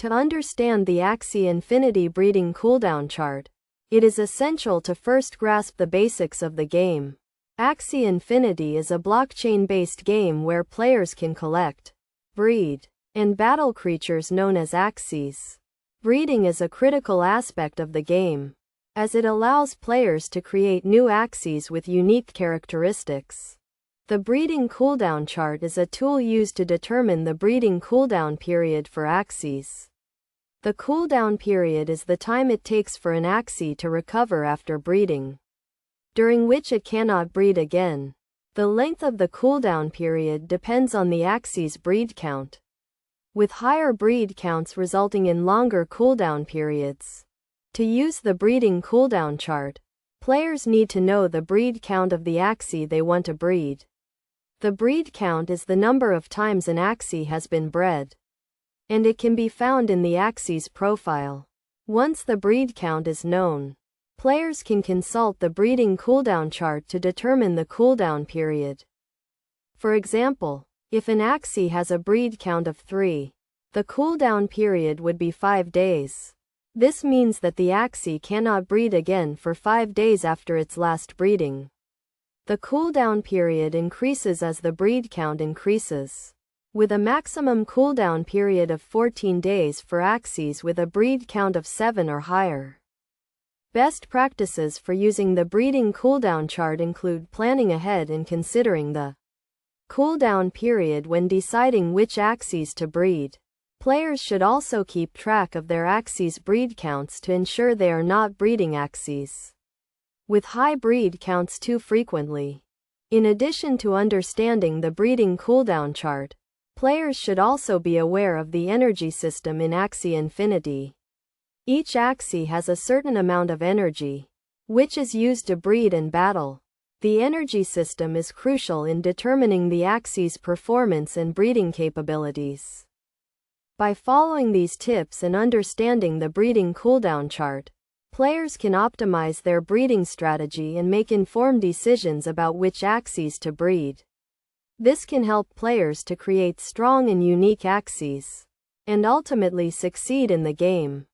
To understand the Axie Infinity breeding cooldown chart, it is essential to first grasp the basics of the game. Axie Infinity is a blockchain-based game where players can collect, breed, and battle creatures known as Axies. Breeding is a critical aspect of the game, as it allows players to create new Axies with unique characteristics. The breeding cooldown chart is a tool used to determine the breeding cooldown period for Axies. The cooldown period is the time it takes for an Axie to recover after breeding, during which it cannot breed again. The length of the cooldown period depends on the Axie's breed count, with higher breed counts resulting in longer cooldown periods. To use the breeding cooldown chart, players need to know the breed count of the Axie they want to breed. The breed count is the number of times an Axie has been bred, and it can be found in the Axie's profile. Once the breed count is known, players can consult the breeding cooldown chart to determine the cooldown period. For example, if an Axie has a breed count of 3, the cooldown period would be 5 days. This means that the Axie cannot breed again for 5 days after its last breeding. The cooldown period increases as the breed count increases, with a maximum cooldown period of 14 days for Axies with a breed count of 7 or higher. Best practices for using the breeding cooldown chart include planning ahead and considering the cooldown period when deciding which Axies to breed. Players should also keep track of their Axies' breed counts to ensure they are not breeding Axies with high breed counts too frequently. In addition to understanding the breeding cooldown chart, players should also be aware of the energy system in Axie Infinity. Each Axie has a certain amount of energy, which is used to breed and battle. The energy system is crucial in determining the Axie's performance and breeding capabilities. By following these tips and understanding the breeding cooldown chart, players can optimize their breeding strategy and make informed decisions about which Axies to breed. This can help players to create strong and unique Axies, and ultimately succeed in the game.